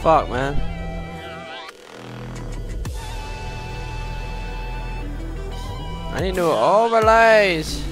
fuck, man? I need new overlays.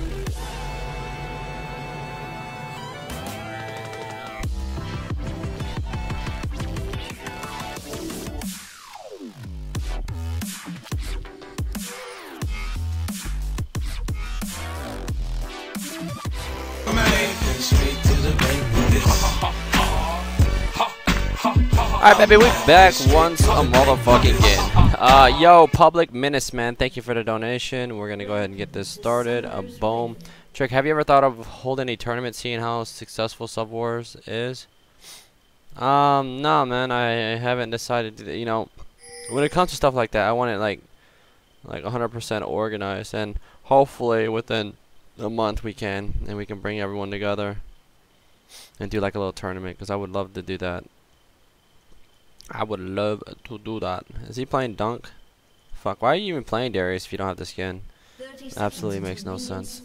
Alright, baby, we back once a motherfucking again. Yo, Public Menace, man, thank you for the donation. We're gonna go ahead and get this started. Boom. Trick, have you ever thought of holding a tournament, seeing how successful Sub Wars is? No, man, I haven't decided to, you know, when it comes to stuff like that, I want it like 100% organized, and hopefully within a month we can bring everyone together and do like a little tournament, because I would love to do that. I would love to do that. Is he playing Dunk? Fuck, why are you even playing Darius if you don't have the skin? Absolutely makes no sense.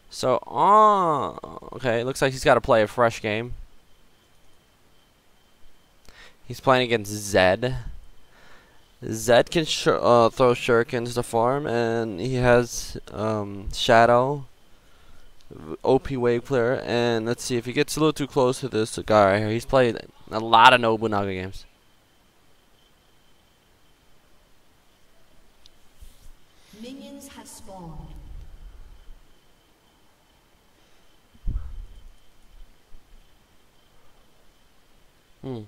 So, okay, looks like he's got to play a fresh game. He's playing against Zed. Zed can throw shurikens to farm, and he has Shadow, OP wave clear, and let's see if he gets a little too close to this guy right here. He's played a lot of Nobunaga games. Minions have spawned. You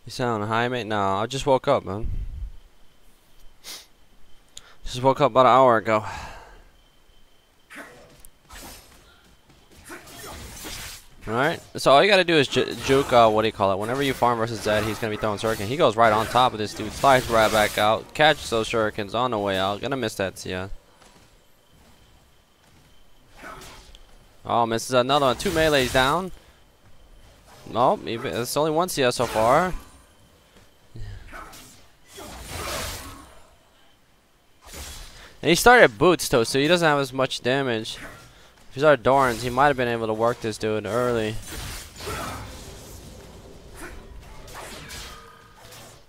sound high, mate? No, I just woke up, man. Just woke up about an hour ago. Alright, so all you gotta do is juke, what do you call it? Whenever you farm versus Zed, he's gonna be throwing shuriken. He goes right on top of this dude, slides right back out, catches those shurikens on the way out. Gonna miss that CS. Oh, misses another one. 2 melees down. Nope, it's only 1 CS so far. And he started boots too, so he doesn't have as much damage. If he started Dorans, he might have been able to work this dude early.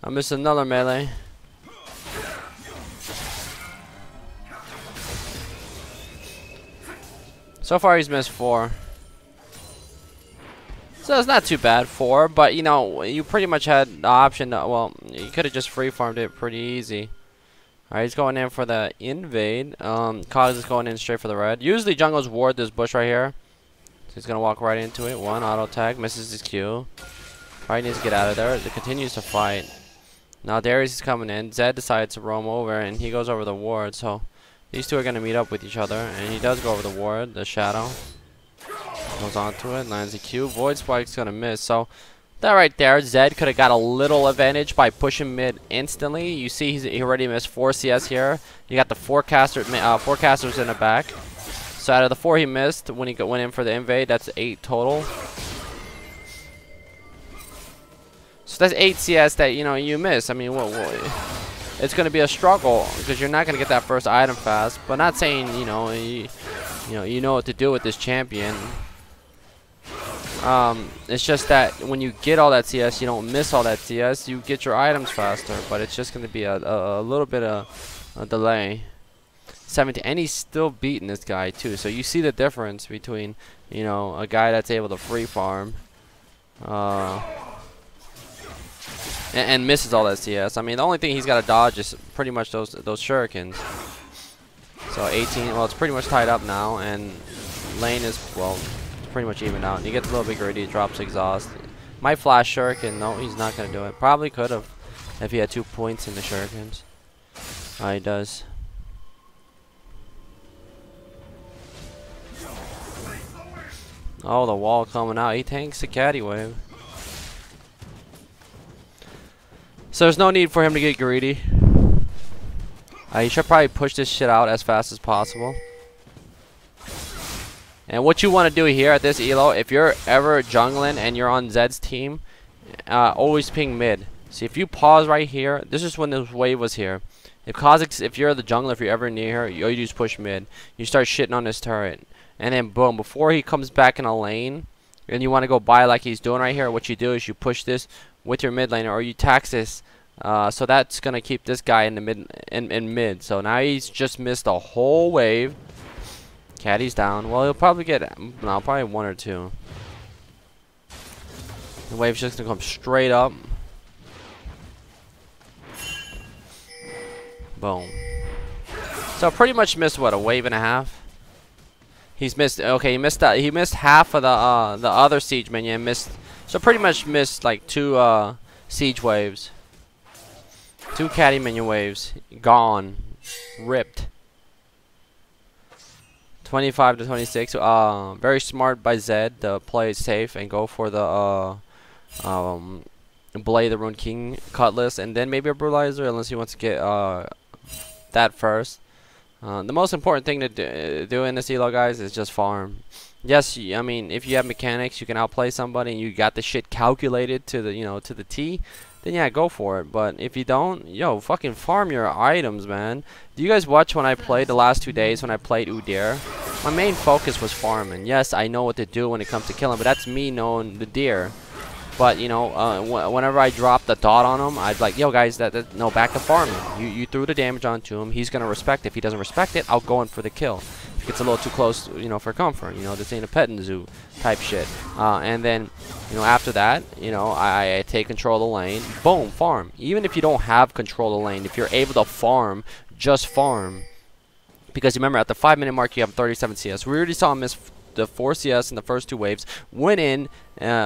I missed another melee. So far he's missed 4. So it's not too bad, 4, but you know, you pretty much had the option to, well, you could have just free farmed it pretty easy. Alright, he's going in for the invade. Cogs is going in straight for the red. Usually jungles ward this bush right here. So he's gonna walk right into it. 1 auto tag, misses his Q. Probably needs to get out of there. It continues to fight. Now Darius is coming in. Zed decides to roam over, and he goes over the ward. So these two are gonna meet up with each other, and he does go over the ward, the shadow. Goes onto it, lands a Q. Void Spike's gonna miss. So that right there, Zed could have got a little advantage by pushing mid instantly. You see he already missed 4 CS here. You got the forecasters in the back. So out of the 4 he missed when he went in for the invade, that's 8 total. So that's 8 CS that, you know, you miss. I mean, it's going to be a struggle because you're not going to get that first item fast. But not saying, you know what to do with this champion. It's just that when you get all that CS, you don't miss all that CS. You get your items faster, but it's just going to be a little bit of a delay. 17, and he's still beating this guy too. So you see the difference between, you know, a guy that's able to free farm, and misses all that CS. I mean, the only thing he's got to dodge is pretty much those shurikens. So 18. Well, it's pretty much tied up now, and lane is, well, pretty much even out. He gets a little bit greedy, drops exhaust. Might flash shuriken. No, he's not gonna do it. Probably could have if he had 2 points in the shurikens. He does. Oh, the wall coming out. He tanks the caddy wave. So there's no need for him to get greedy. He should probably push this shit out as fast as possible. And what you want to do here at this elo, if you're ever jungling and you're on Zed's team, always ping mid. See, if you pause right here, this is when this wave was here. If you're the jungler, if you're ever near here, you just push mid. You start shitting on this turret. And then boom, before he comes back in a lane, and you want to go buy like he's doing right here, what you do is you push this with your mid laner, or you tax this. So that's going to keep this guy in the mid. So now he's just missed a whole wave. Caddy's down. Well, he'll probably get, no, probably 1 or 2. The wave's just going to come straight up. Boom. So pretty much missed what, a wave and a half? He's missed. Okay, he missed that. He missed half of the other siege minion. Missed. So pretty much missed like 2 siege waves. 2 caddy minion waves. Gone. Ripped. 25 to 26. Very smart by Zed to play it safe and go for the Blade the Rune King Cutlass, and then maybe a Brutalizer, unless he wants to get that first. The most important thing to do in this elo, guys, is just farm. Yes, I mean, if you have mechanics, you can outplay somebody, and you got the shit calculated to the to the T, then yeah, go for it. But if you don't, yo, fucking farm your items, man. Do you guys watch when I played the last 2 days when I played UDYR? My main focus was farming. Yes, I know what to do when it comes to killing, but that's me knowing the deer. But you know, whenever I drop the dot on him, I'd be like, yo guys, no, back to farming. You threw the damage onto him. He's gonna respect it. If he doesn't respect it, I'll go in for the kill. If it gets a little too close, for comfort, this ain't a petting zoo type shit. And then, after that, I take control of the lane. Boom, farm. Even if you don't have control of the lane, if you're able to farm, just farm. Because remember, at the 5-minute mark, you have 37 CS. We already saw him miss the 4 CS in the first 2 waves. Went in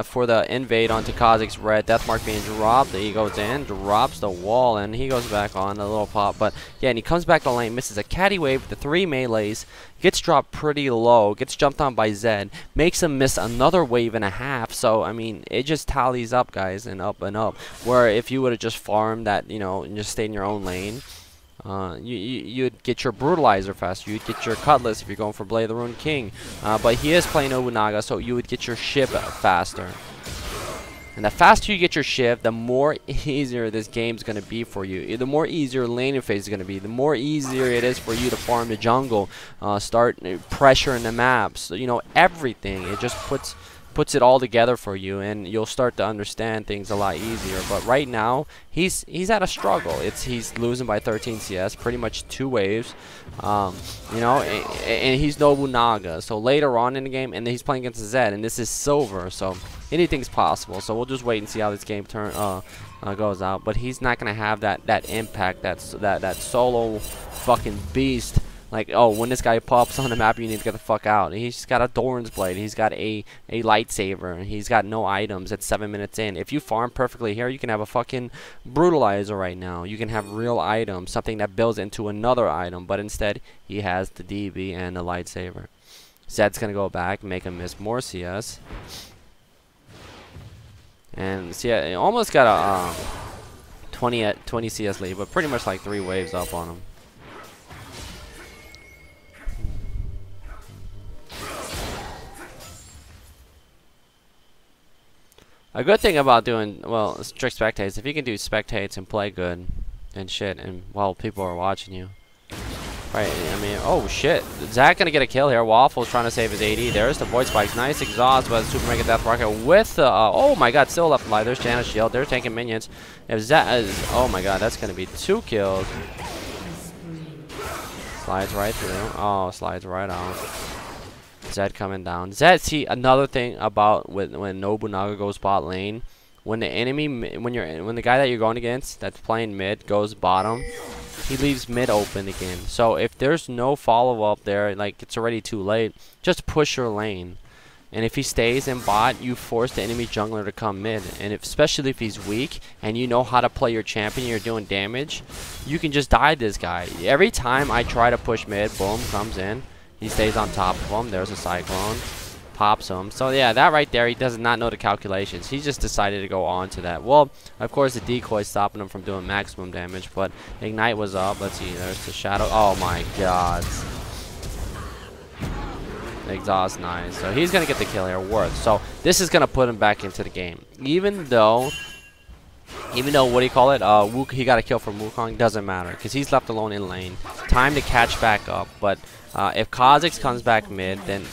for the invade onto Kha'Zix's red. Death mark being dropped. He goes in, drops the wall, and he goes back on a little pop. But yeah, and he comes back to lane, misses a caddy wave with the 3 melees, gets dropped pretty low, gets jumped on by Zed, makes him miss another wave and a half. So I mean, it just tallies up, guys, and up and up. Where if you would have just farmed that, and just stayed in your own lane, you'd get your Brutalizer faster. You'd get your Cutlass if you're going for Blade the Rune King. But he is playing Nobunaga, so you would get your Shiv faster. And the faster you get your Shiv, the more easier this game's going to be for you. The more easier laning phase is going to be. The more easier it is for you to farm the jungle. Start pressuring the maps. Everything. It just puts it all together for you, and you'll start to understand things a lot easier. But right now, he's at a struggle. He's losing by 13 CS, pretty much 2 waves. And he's Nobunaga. So later on in the game, and he's playing against Zed, and this is silver, so anything's possible. So we'll just wait and see how this game goes out. But he's not gonna have that impact, that solo fucking beast. Like, oh, when this guy pops on the map, you need to get the fuck out. He's got a Doran's Blade. He's got a lightsaber. And he's got no items at 7 minutes in. If you farm perfectly here, you can have a fucking Brutalizer right now. You can have real items, something that builds into another item. But instead, he has the DB and the lightsaber. Zed's going to go back, make him miss more CS. And see, I almost got a 20 CS lead, but pretty much like 3 waves up on him. A good thing about doing, well, strict spectates, if you can do spectates and play good and shit, and while people are watching you. Right, I mean, oh shit. Zach gonna get a kill here. Waffle's trying to save his AD. There's the void spikes. Nice exhaust, but Super Mega Death Rocket with the, oh my god, still left alive. There's Janus Shield. They're taking minions. If Zach is, oh my god, that's gonna be 2 kills. Slides right through. Oh, slides right out. Zed coming down. Zed, see, another thing about when Nobunaga goes bot lane, when the enemy, when the guy that you're going against that's playing mid goes bottom, he leaves mid open again. So if there's no follow up there, like it's already too late, just push your lane. And if he stays in bot, you force the enemy jungler to come mid. And especially if he's weak and you know how to play your champion, you're doing damage, you can just die this guy. Every time I try to push mid, boom, comes in. He stays on top of him. There's a Cyclone. Pops him. So yeah, that right there, he does not know the calculations. He just decided to go on to that. Well, of course, the decoy stopping him from doing maximum damage, but Ignite was up. Let's see. There's the Shadow. Oh my god. Exhaust, nice. So he's going to get the kill here. Worth. So this is going to put him back into the game. Even though Even though, what do you call it? He got a kill from Wukong. Doesn't matter because he's left alone in lane. Time to catch back up. But if Kha'Zix comes back mid, then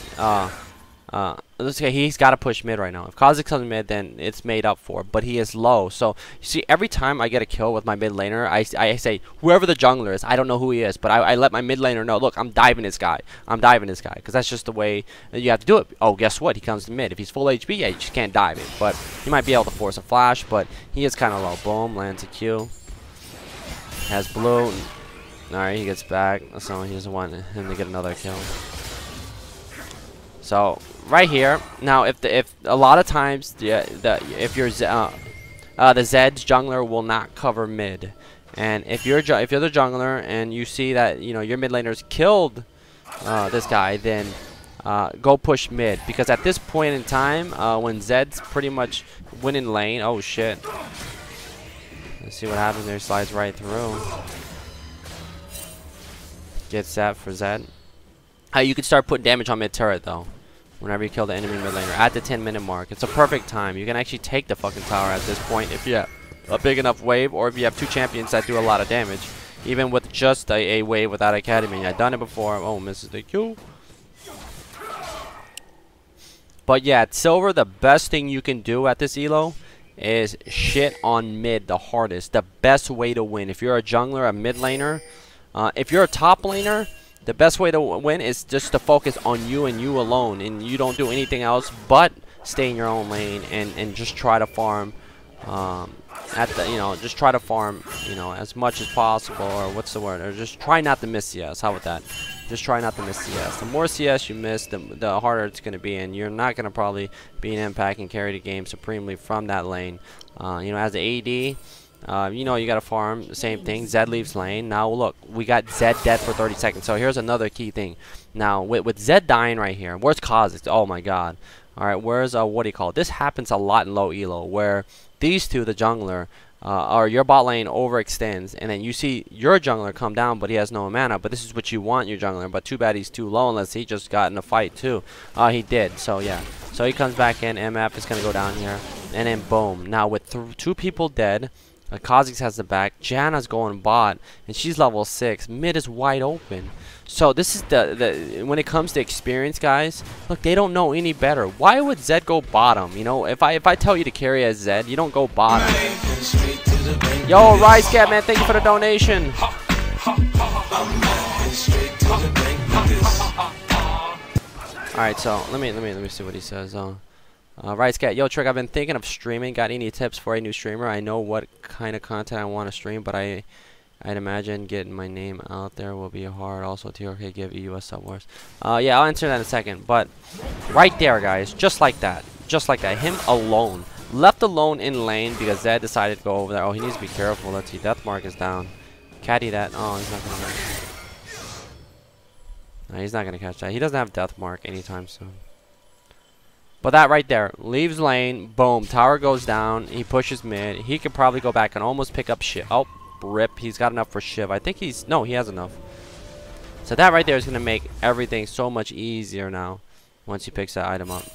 let's say he's got to push mid right now. If Kha'Zix comes mid, then it's made up for. But he is low. So you see, every time I get a kill with my mid laner, I say whoever the jungler is. I don't know who he is, but I let my mid laner know. Look, I'm diving this guy. I'm diving this guy because that's just the way that you have to do it. Oh, guess what? He comes to mid. If he's full HP, yeah, you just can't dive it. But he might be able to force a flash, but he is kind of low. Boom, lands a Q. Has blue. Alright, he gets back. So he doesn't want him to get another kill. So right here, now if a lot of times if you're the Zed's jungler will not cover mid, and if you're the jungler and you see that your mid laner's killed this guy, then go push mid, because at this point in time when Zed's pretty much winning lane, oh shit, let's see what happens there. Slides right through, gets that for Zed. You can start putting damage on mid turret though. Whenever you kill the enemy mid laner at the 10-minute mark, it's a perfect time. You can actually take the fucking tower at this point if you have a big enough wave, or if you have two champions that do a lot of damage, even with just a wave without academy. I've done it before. Oh, misses the Q. But yeah, at silver, the best thing you can do at this elo is shit on mid the hardest. The best way to win. If you're a jungler, a mid laner, if you're a top laner, the best way to win is just to focus on you and you alone, and you don't do anything else but stay in your own lane and just try to farm just try to farm as much as possible, or what's the word, or just try not to miss CS. How about that? Just try not to miss CS. The more CS you miss, the harder it's going to be, and you're not going to probably be an impact and carry the game supremely from that lane. As the AD, you gotta farm. The same thing. Zed leaves lane. Now look, we got Zed dead for 30 seconds. So here's another key thing. Now with Zed dying right here, where's Kha'Zix? Oh my god. Alright, where's what do you call it? This happens a lot in low elo, where these two, the jungler, or your bot lane overextends, and then you see your jungler come down, but he has no mana. But this is what you want your jungler. But too bad he's too low, unless he just got in a fight too. He did. So yeah. So he comes back in. MF is gonna go down here, and then boom. Now with two people dead. Kha'Zix has the back. Janna's going bot, and she's level 6. Mid is wide open. So this is when it comes to experience, guys. Look, they don't know any better. Why would Zed go bottom? If I tell you to carry as Zed, you don't go bottom. Yo, RiceCat, man, thank you for the donation. All right, so let me see what he says. RiceCat, yo Trick, I've been thinking of streaming. Got any tips for a new streamer? I know what kind of content I want to stream, but I'd imagine getting my name out there will be hard. Also, TRK give EU a sub wars. Yeah, I'll answer that in a second. But right there, guys, just like that, him alone, left alone in lane because Zed decided to go over there. Oh, he needs to be careful. Let's see, death mark is down. Caddy that. Oh, he's not gonna. No, he's not gonna catch that. He doesn't have death mark anytime soon. But that right there, leaves lane, boom, tower goes down, he pushes mid, he could probably go back and almost pick up Shiv. Oh, rip, he's got enough for Shiv. I think he has enough. So that right there is going to make everything so much easier now, once he picks that item up.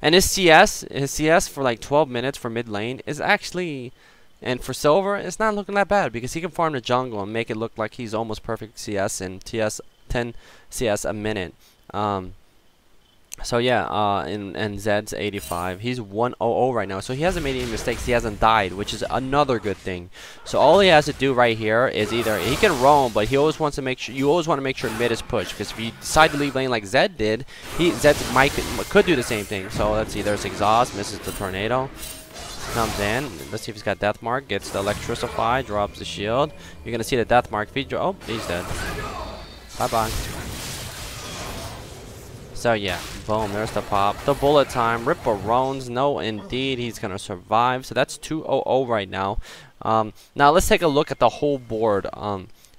And his CS for like 12 minutes for mid lane is actually, and for silver, it's not looking that bad, because he can farm the jungle and make it look like he's almost perfect CS and TS 10 CS a minute. So yeah, and Zed's 85. He's 100 right now, so he hasn't made any mistakes. He hasn't died, which is another good thing. So all he has to do right here is either he can roam, but he always wants to make sure, you always want to make sure mid is pushed, because if you decide to leave lane like Zed did, Zed could do the same thing. So let's see, there's exhaust, misses the tornado. Comes in. Let's see if he's got death mark. Gets the electrify, drops the shield. You're gonna see the death mark feature. Oh, he's dead. Bye bye. So yeah, boom, there's the pop. The bullet time. Ripperones. No, indeed, he's gonna survive. So that's 2-0-0 right now. Now let's take a look at the whole board.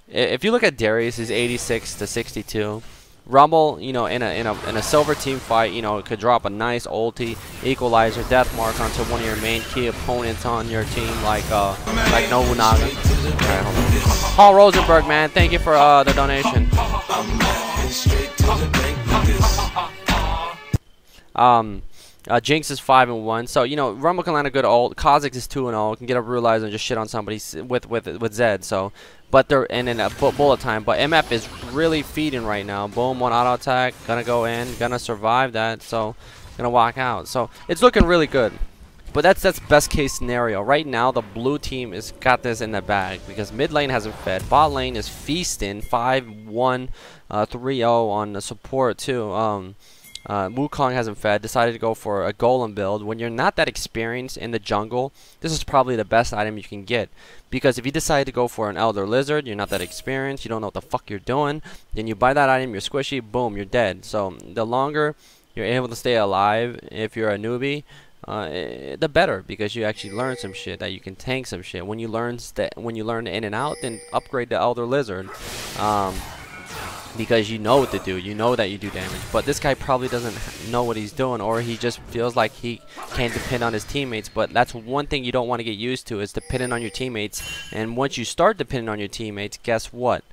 If you look at Darius, he's 86 to 62. Rumble, in a silver team fight, it could drop a nice ulti, equalizer, death mark onto one of your main key opponents on your team, like Nobunaga. Alright, hold on. Paul Rosenberg, man, thank you for the donation. Jinx is 5-1, so you know Rumble can land a good ult. Kha'Zix is 2-0, can get a brutalizer and just shit on somebody with Zed. So, but they're in a bullet time. But MF is really feeding right now. Boom, one auto attack, gonna go in, gonna survive that. So, gonna walk out. So it's looking really good. But that's best case scenario. Right now, the blue team is got this in the bag because mid lane hasn't fed. Bot lane is feasting 5-1, 3-0 on the support too. Wukong hasn't fed, decided to go for a golem build. When you're not that experienced in the jungle, this is probably the best item you can get. Because if you decide to go for an Elder Lizard, you're not that experienced, you don't know what the fuck you're doing, then you buy that item, you're squishy, boom, you're dead. So the longer you're able to stay alive if you're a newbie, the better, because you actually learn some shit, that you can tank some shit. When you learn in and out, then upgrade the Elder Lizard. Because you know what to do, you know that you do damage. But this guy probably doesn't know what he's doing, or he just feels like he can't depend on his teammates. But that's one thing you don't want to get used to, is depending on your teammates. And once you start depending on your teammates, guess what?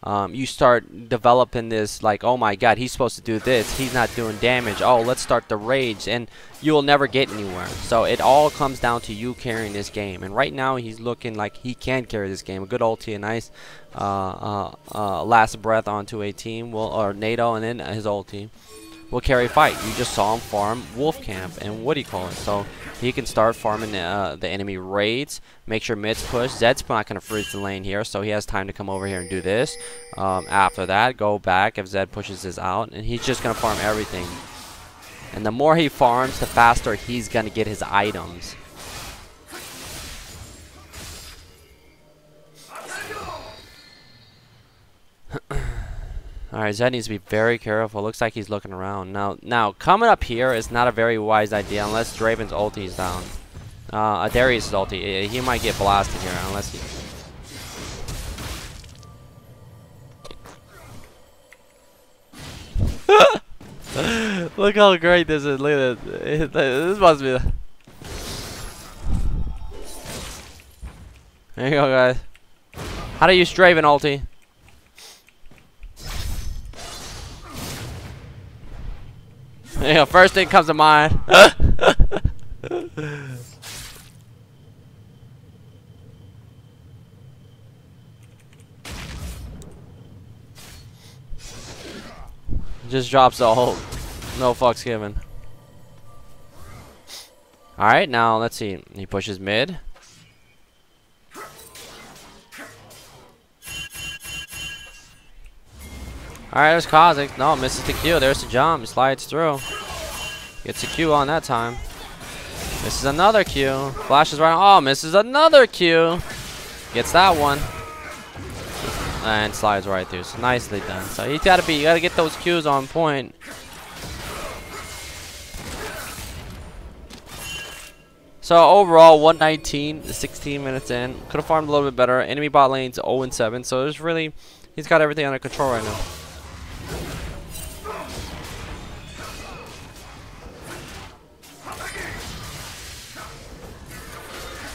You start developing this, like, oh my god, he's supposed to do this, he's not doing damage, oh, let's start the rage, and you will never get anywhere. So it all comes down to you carrying this game, and right now he's looking like he can carry this game. A good ulti, a nice last breath onto a team, or NATO, and then his ulti will carry fight. You just saw him farm Wolf Camp and what do you call it, so he can start farming the enemy raids, make sure mid's push. Zed's not going to freeze the lane here, so he has time to come over here and do this. After that, go back if Zed pushes this out, and he's just going to farm everything. And the more he farms, the faster he's going to get his items. Alright, Zed needs to be very careful. Looks like he's looking around. Now coming up here is not a very wise idea unless Draven's ulti is down. Darius' ulti. He might get blasted here unless he... Look how great this is. Look at this. This must be... There you go, guys. How to use Draven ulti. You know, first thing comes to mind. Just drops the ult. No fucks given. Alright, now let's see. He pushes mid. Alright, there's Kha'Zix. No, misses the Q. There's the jump. He slides through. Gets a Q on that time. Misses another Q. Flashes right on. Oh, misses another Q. Gets that one. And slides right through. So nicely done. So you gotta get those Qs on point. So overall, 119, 16 minutes in. Could have farmed a little bit better. Enemy bot lane's 0-7. So there's really, he's got everything under control right now.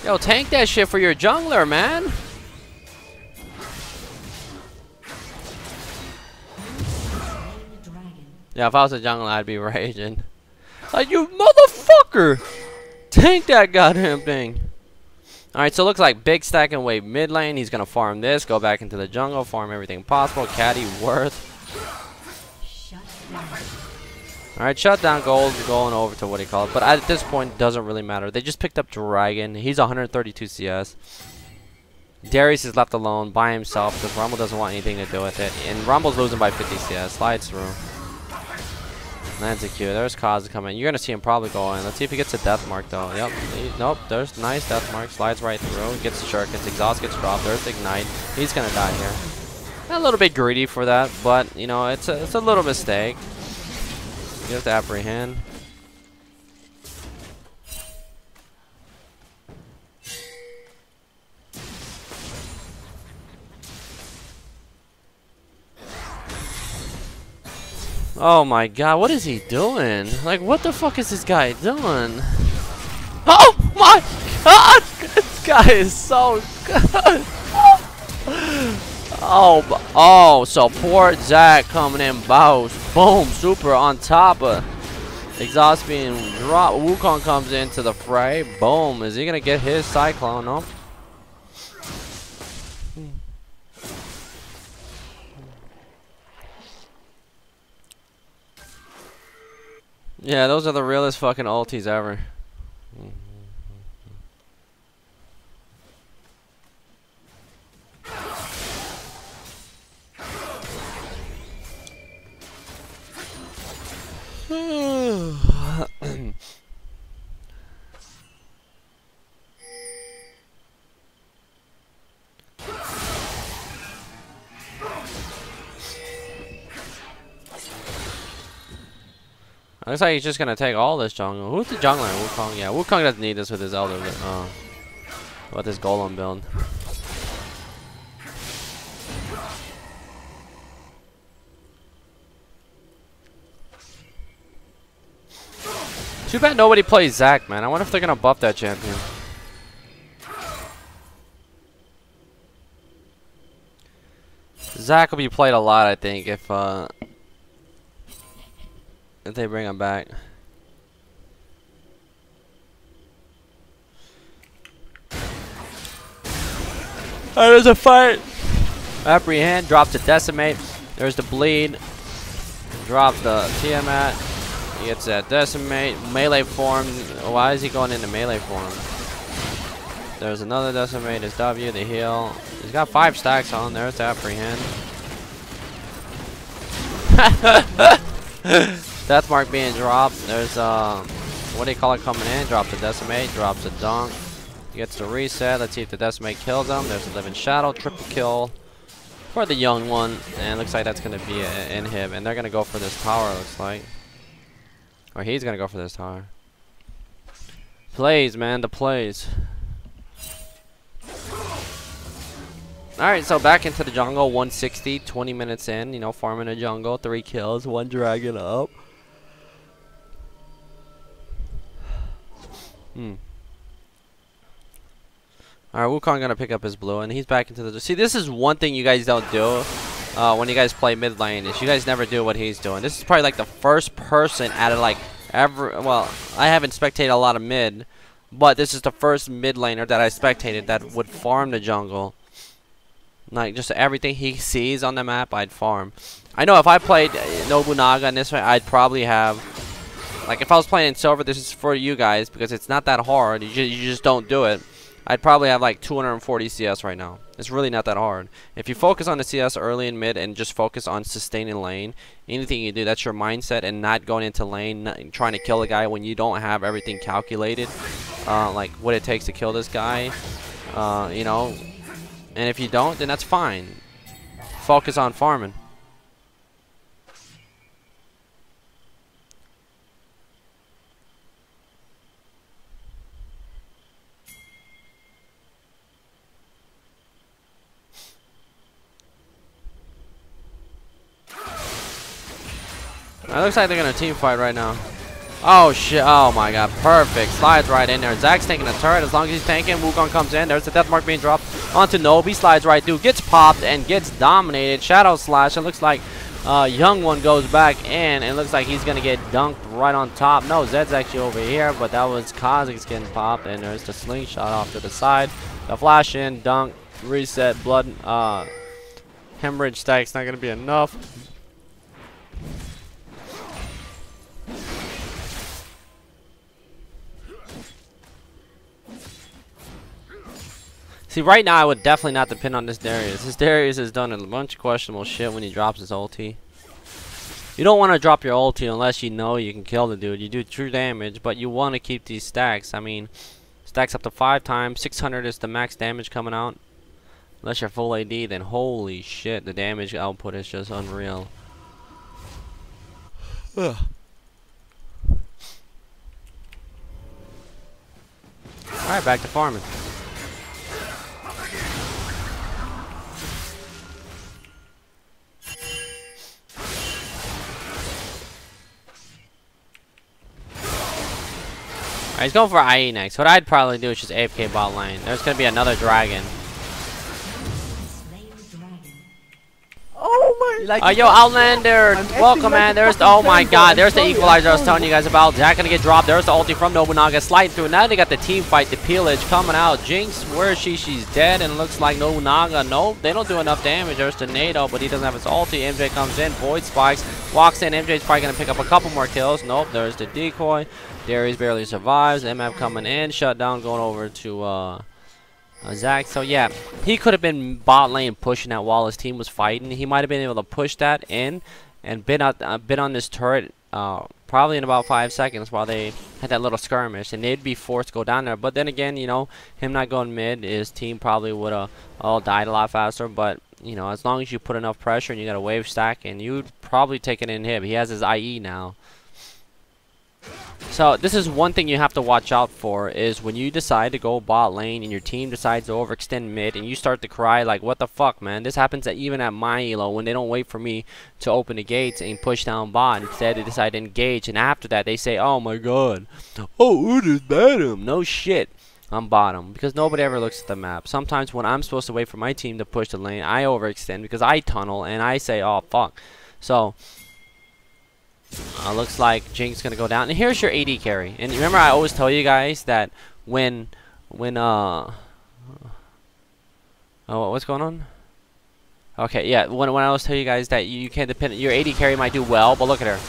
Yo, tank that shit for your jungler, man. Yeah, if I was a jungler, I'd be raging. Like, you motherfucker! Tank that goddamn thing. Alright, so it looks like big stack and wave mid lane. He's gonna farm this, go back into the jungle, farm everything possible. Caddy worth. Alright, shutdown gold going over to what he called, but at this point it doesn't really matter. They just picked up Dragon. He's 132 CS. Darius is left alone by himself because Rumble doesn't want anything to do with it. And Rumble's losing by 50 CS. Slides through. Lands a Q. There's Kha'Zix coming. You're gonna see him probably go in. Let's see if he gets a death mark though. Yep. Nope. There's nice death mark. Slides right through. Gets the shurikens. Exhaust gets dropped. There's the ignite. He's gonna die here. A little bit greedy for that, but you know it's a little mistake. You have to apprehend. Oh my god, what is he doing? Like, what the fuck is this guy doing? Oh my god! This guy is so good! Oh, support Zach coming in, boss. Boom, super on top of Exhaust being dropped. Wukong comes into the fray. Boom. Is he gonna get his Cyclone? Nope. Yeah, those are the realest fucking ultis ever. Looks like he's just gonna take all this jungle. Who's the jungler? Wukong. Yeah, Wukong doesn't need this with his Elder. With his Golem build. Too bad nobody plays Zac, man. I wonder if they're gonna buff that champion. Zac will be played a lot, I think, if they bring him back. Alright, there's a fight. Apprehend, drops the Decimate. There's the bleed. Drop the Tiamat. He gets that Decimate. Melee form. Why is he going into melee form? There's another Decimate. His W, the heal. He's got 5 stacks on. There's the Apprehend. Death Mark being dropped. There's what do you call it coming in? Drops the Decimate. Drops the Dunk. Gets the reset. Let's see if the Decimate kills him. There's a Living Shadow. Triple kill for the young one. And it looks like that's going to be an inhib. And they're going to go for this tower, it looks like. Or he's going to go for this tower. Plays, man. The plays. Alright, so back into the jungle. 160. 20 minutes in. You know, farming the jungle. 3 kills. 1 dragon up. Alright, Wukong gonna pick up his blue, and he's back into the... See, this is one thing you guys don't do when you guys play mid lane, is you guys never do what he's doing. This is probably like the first person out of like ever... Well, I haven't spectated a lot of mid, but this is the first mid laner that I spectated that would farm the jungle. Like, just everything he sees on the map, I'd farm. I know if I played Nobunaga in this way, I'd probably have... Like, if I was playing in silver, this is for you guys, because it's not that hard. You just don't do it. I'd probably have like 240 CS right now. It's really not that hard. If you focus on the CS early and mid and just focus on sustaining lane, anything you do, that's your mindset, and not going into lane, trying to kill a guy when you don't have everything calculated, like what it takes to kill this guy, you know. And if you don't, then that's fine. Focus on farming. It looks like they're gonna team fight right now. Oh shit, oh my god, perfect. Slides right in there. Zac's taking a turret. As long as he's tanking, Wukong comes in. There's the death mark being dropped onto Nobi. Slides right through, gets popped and gets dominated. Shadow slash. It looks like young one goes back in, and it looks like he's gonna get dunked right on top. No, Zed's actually over here, but that was Kha'Zix getting popped, and there's the slingshot off to the side. The flash in, dunk, reset, blood, hemorrhage stack's not gonna be enough. See, right now I would definitely not depend on this Darius. This Darius has done a bunch of questionable shit when he drops his ulti. You don't want to drop your ulti unless you know you can kill the dude. You do true damage, but you want to keep these stacks. I mean, stacks up to 5 times. 600 is the max damage coming out. Unless you're full AD, then holy shit, the damage output is just unreal. Ugh. Alright, back to farming. Alright, he's going for IE next. What I'd probably do is just AFK bot lane. There's going to be another dragon. Oh Yo, Outlander, welcome, man. There's the, oh my god, there's the equalizer I was telling you guys about. Zach gonna get dropped. There's the ulti from Nobunaga sliding through. Now they got the team fight, the pillage coming out. Jinx, where is she? She's dead, and it looks like Nobunaga. Nope, they don't do enough damage. There's the Nado, but he doesn't have his ulti. MJ comes in, Void Spikes, walks in. MJ's probably gonna pick up a couple more kills. Nope, there's the decoy. Darius barely survives. MF coming in, shut down, going over to Zach. So yeah, he could have been bot lane pushing that while his team was fighting. He might have been able to push that in and been on this turret probably in about 5 seconds while they had that little skirmish, and they'd be forced to go down there. But then again, you know, him not going mid, his team probably would have all died a lot faster. But you know, as long as you put enough pressure and you got a wave stack, and you'd probably take an inhib. He has his IE now. So this is one thing you have to watch out for, is when you decide to go bot lane and your team decides to overextend mid and you start to cry like, what the fuck, man? This happens even at my elo when they don't wait for me to open the gates and push down bot. Instead they decide to engage, and after that they say, oh my god, oh, it is bottom. No shit, I'm bottom, because nobody ever looks at the map. Sometimes when I'm supposed to wait for my team to push the lane, I overextend because I tunnel and I say, oh fuck. So looks like Jinx gonna go down, and here's your AD carry. And remember, I always tell you guys that when oh, what's going on? Okay, yeah, when I always tell you guys that you can't depend, your AD carry might do well, but look at her.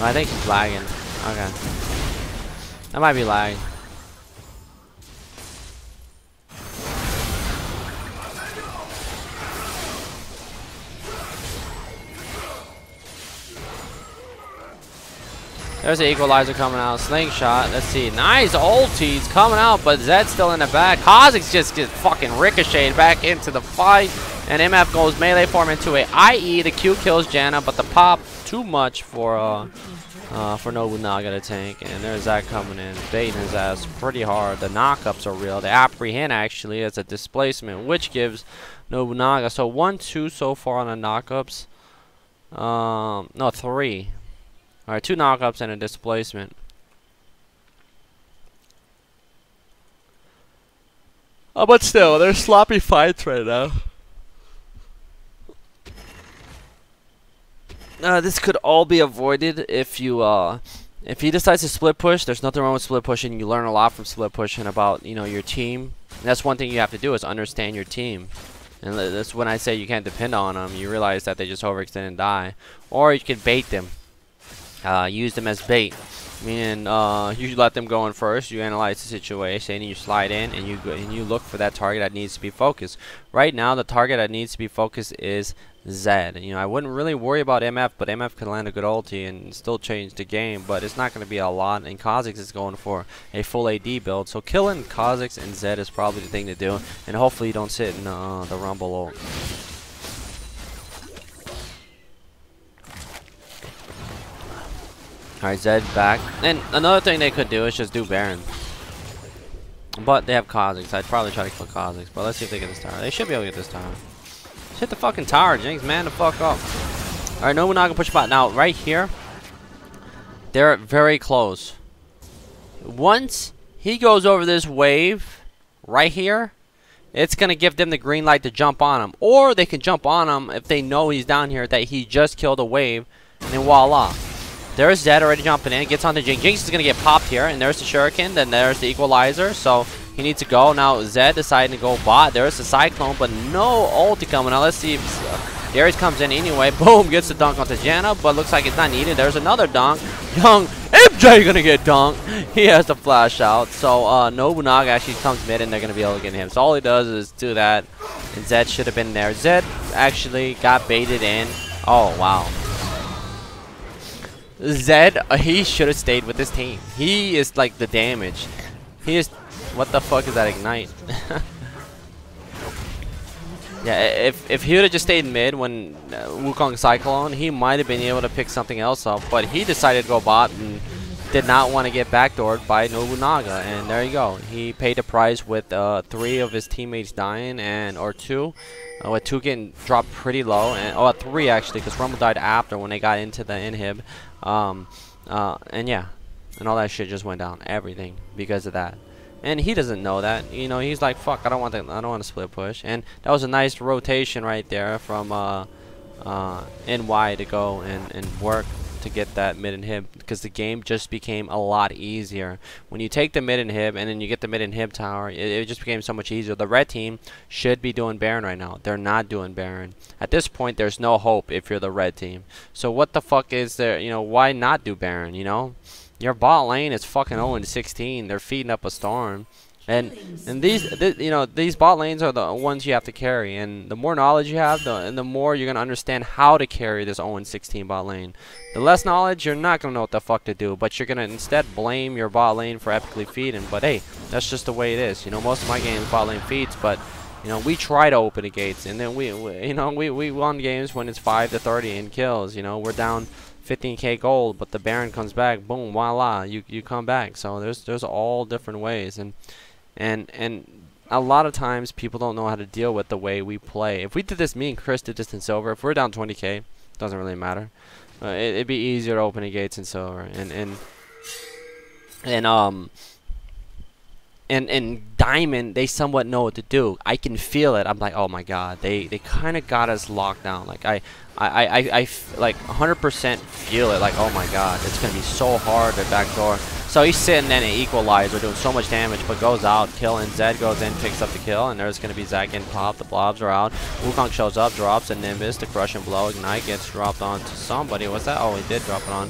I think he's lagging. Okay. That might be lagging. There's the equalizer coming out. Slingshot. Let's see. Nice ultis coming out, but Zed's still in the back. Kha'Zix just gets fucking ricocheted back into the fight. And MF goes melee form into a IE. The Q kills Janna, but the pop too much for Nobunaga to tank. And there's that coming in, baiting his ass pretty hard. The knockups are real. The apprehend actually is a displacement, which gives Nobunaga. So 1-2 so far on the knockups. No, 3. All right, 2 knockups and a displacement. Oh, but still, there's sloppy fights right now. This could all be avoided if he decides to split push. There's nothing wrong with split pushing. You learn a lot from split pushing about, you know, your team. And that's one thing you have to do, is understand your team. And that's when I say you can't depend on them. You realize that they just overextend and die, or you can bait them. Use them as bait, meaning you let them go in first. You analyze the situation and you slide in and you look for that target that needs to be focused. Right now, the target that needs to be focused is Zed. You know, I wouldn't really worry about MF, but MF can land a good ulti and still change the game. But it's not going to be a lot. And Kha'Zix is going for a full AD build, so killing Kha'Zix and Zed is probably the thing to do. And hopefully you don't sit in the Rumble ult. Alright, Zed back. And another thing they could do is just do Baron. But they have Kha'Zix. I'd probably try to kill Kha'Zix. But let's see if they get this tower. They should be able to get this tower. Just hit the fucking tower, Jinx. Man the fuck up. Alright, Nobunaga push bot. Now, right here, they're very close. Once he goes over this wave right here, it's going to give them the green light to jump on him. Or they can jump on him if they know he's down here, that he just killed a wave. And then voila. There's Zed already jumping in. Gets on the Jinx. Jinx is going to get popped here. And there's the Shuriken. Then there's the equalizer. So he needs to go. Now Zed deciding to go bot. There's the Cyclone. But no ulti coming out. Let's see if Darius comes in anyway. Boom. Gets the dunk onto Janna. But looks like it's not needed. There's another dunk. Young MJ going to get dunked. He has to flash out. So Nobunaga actually comes mid. And they're going to be able to get him. So all he does is do that. And Zed should have been there. Zed actually got baited in. Oh, wow. Zed, he should have stayed with his team. He is like the damage. He is. What the fuck is that ignite? Yeah, if he would have just stayed mid when Wukong Cyclone, he might have been able to pick something else up. But he decided to go bot, and did not want to get backdoored by Nobunaga, and there you go. He paid the price with 3 of his teammates dying, or 2, with 2 getting dropped pretty low, and 3 actually, because Rumble died after when they got into the inhib, and yeah, and all that shit just went down, everything because of that. And he doesn't know that, you know. He's like, fuck, I don't want to split push, and that was a nice rotation right there from NY to go and work to get that mid inhib, because the game just became a lot easier when you take the mid inhib and then you get the mid inhib tower. It just became so much easier. The red team should be doing Baron right now. They're not doing Baron at this point. There's no hope if you're the red team. So what the fuck is there? You know, why not do Baron? You know, your bot lane is fucking 0-16. They're feeding up a storm. And these you know, these bot lanes are the ones you have to carry, and the more knowledge you have, the more you're gonna understand how to carry this 0-16 bot lane. The less knowledge, you're not gonna know what the fuck to do, but you're gonna instead blame your bot lane for epically feeding. But hey, that's just the way it is. You know, most of my games bot lane feeds, but you know, we try to open the gates, and then we won games when it's 5-30 in kills. You know, we're down 15k gold, but the Baron comes back, boom, voila, you come back. So there's all different ways, and a lot of times people don't know how to deal with the way we play. If we did this, me and Chris did this in silver, if we're down 20k, doesn't really matter. It'd be easier to open the gates in silver, and diamond, they somewhat know what to do. I can feel it. I'm like, oh my god, they kind of got us locked down. Like I like 100% feel it. Like, oh my god, it's gonna be so hard to backdoor. So he's sitting in an equalizer, doing so much damage, but goes out, killing. Zed goes in, picks up the kill, and there's gonna be Zac getting popped. The blobs are out. Wukong shows up, drops a Nimbus, the crush and blow. Ignite gets dropped on to somebody. What's that? Oh, he did drop it on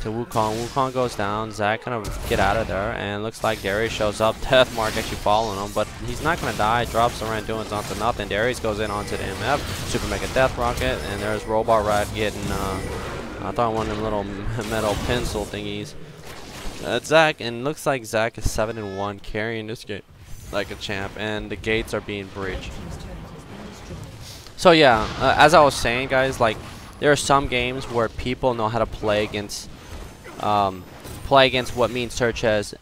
to Wukong. Wukong goes down. Zac gonna get out of there, and looks like Darius shows up. Deathmark actually following him, but he's not gonna die. Drops the Randuin's onto nothing. Darius goes in onto the MF. Super Mega Death Rocket, and there's Robot Rat getting I thought one of them little metal pencil thingies. Zac, and looks like Zac is 7-1, carrying this game like a champ, and the gates are being breached. So yeah, as I was saying, guys, like, there are some games where people know how to play against what me and SirhcEz,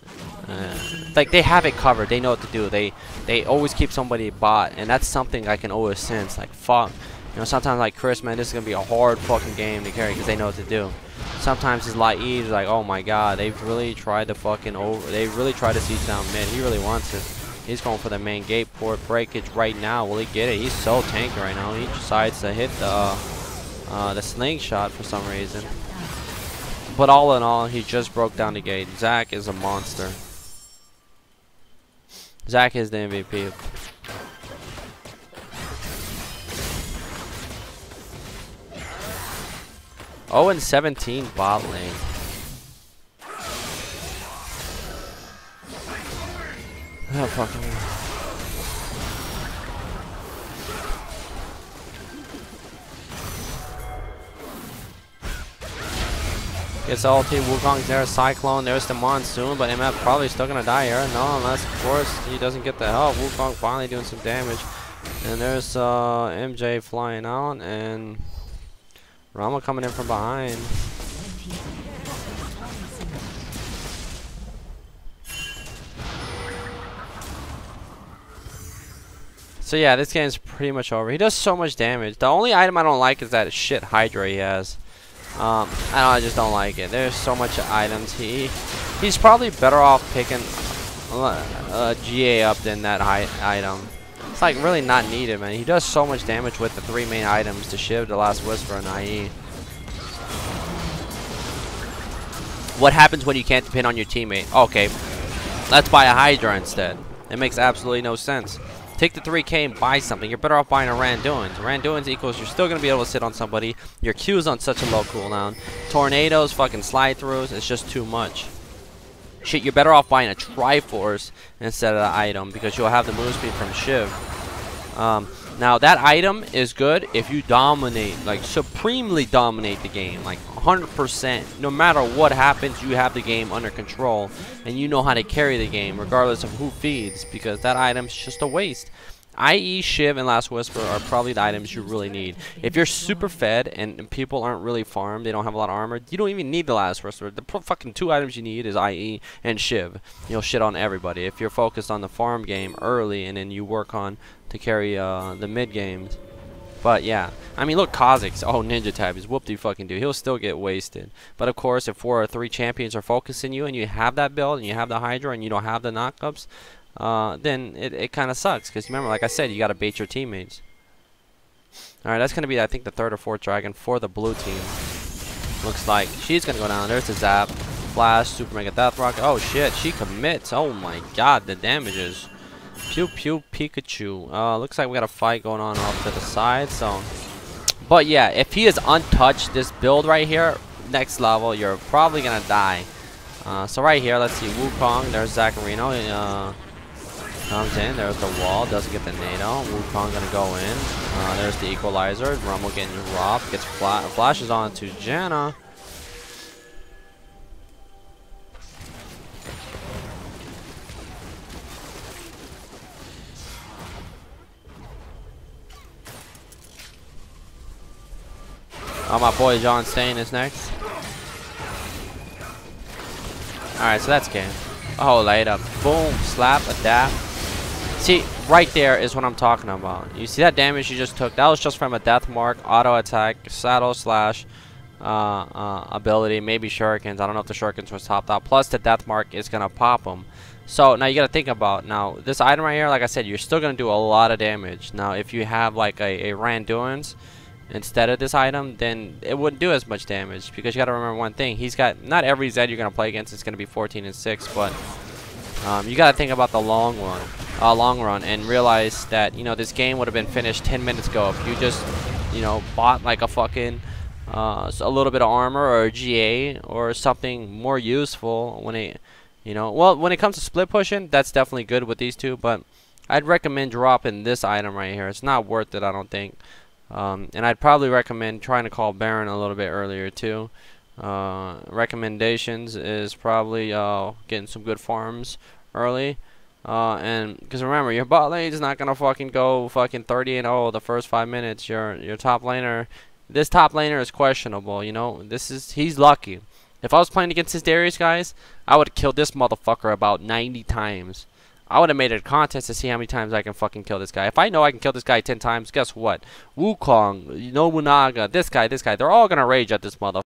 like, they have it covered. They know what to do. They always keep somebody bot, and that's something I can always sense. Like, fuck, you know, sometimes like, Chris, man, this is gonna be a hard fucking game to carry because they know what to do. Sometimes it's like easy, like, oh my god, they've really tried to fucking they really tried to siege down mid. He really wants it. He's going for the main gate port breakage right now. Will he get it? He's so tanky right now. He decides to hit the slingshot for some reason. But all in all, he just broke down the gate. Zac is a monster. Zac is the MVP. Oh, and 17 bot lane. Oh, fucking. Gets ulti. Wukong's there. Cyclone. There's the Monsoon, but MF probably still gonna die here. No, unless of course he doesn't get the help. Wukong finally doing some damage. And there's MJ flying out, and Rama coming in from behind. So yeah, this game's pretty much over. He does so much damage. The only item I don't like is that shit Hydra he has. I just don't like it. There's so much items. He's probably better off picking GA up than that item. It's like really not needed, man. He does so much damage with the 3 main items: to Shiv, the Last Whisper, and IE. What happens when you can't depend on your teammate? Okay, let's buy a Hydra instead. It makes absolutely no sense. Take the 3k and buy something. You're better off buying a Randuin's. Randuin's equals you're still going to be able to sit on somebody. Your Q's on such a low cooldown. Tornadoes, fucking slide throughs, it's just too much. Shit, you're better off buying a Triforce instead of the item, because you'll have the move speed from Shiv. Now that item is good if you dominate, like supremely dominate the game, like 100%. No matter what happens, you have the game under control and you know how to carry the game regardless of who feeds, because that item's just a waste. IE, Shiv, and Last Whisper are probably the items you really need. If you're super fed and people aren't really farmed, they don't have a lot of armor, you don't even need the Last Whisper. The fucking 2 items you need is IE and Shiv. You'll shit on everybody. If you're focused on the farm game early and then you work on to carry the mid games. But yeah, I mean, look, Kha'Zix. Oh, Ninja Tab is whoop de fucking do. He'll still get wasted. But of course, if 4 or 3 champions are focusing you and you have that build and you have the Hydra and you don't have the knockups, then it kind of sucks. Because remember, like I said, you got to bait your teammates. Alright, that's going to be, I think, the 3rd or 4th dragon for the blue team. Looks like she's going to go down. There's the Zap, Flash, Super Mega Death Rock. Oh shit, she commits. Oh my god, the damages. Pew pew Pikachu. Looks like we got a fight going on off to the side. So, but yeah, if he is untouched, this build right here, next level, you're probably gonna die. So right here, let's see, Wukong. There's Zacharino. Comes in. There's the wall. Doesn't get the NATO. Wukong gonna go in. There's the equalizer. Rumble getting robbed. Gets flashes on to Janna. Oh, my boy John Stain is next. Alright, so that's game. Oh, light up. Boom. Slap. Adapt. See, right there is what I'm talking about. You see that damage you just took? That was just from a death mark, auto attack, saddle slash ability, maybe shurikens. I don't know if the shurikens was topped out. Plus the death mark is going to pop them. So now you got to think about, now this item right here, like I said, you're still going to do a lot of damage. Now if you have like a Randuin's instead of this item, then it wouldn't do as much damage, because you got to remember one thing. He's got, not every Zed you're going to play against is going to be 14 and 6, but you got to think about the long run and realize that, you know, this game would have been finished 10 minutes ago if you just, you know, bought like a fucking a little bit of armor or a GA or something more useful when it, you know, well, when it comes to split pushing, that's definitely good with these two, but I'd recommend dropping this item right here. It's not worth it, I don't think. And I'd probably recommend trying to call Baron a little bit earlier too. Recommendations is probably getting some good farms early. And because remember, your bot lane is not gonna fucking go fucking 30-0 the first 5 minutes. Your top laner, this top laner is questionable. You know, he's lucky. If I was playing against this Darius, guys, I would have killed this motherfucker about 90 times. I would have made it a contest to see how many times I can fucking kill this guy. If I know I can kill this guy 10 times, guess what? Wukong, Nobunaga, this guy, they're all gonna rage at this motherfucker.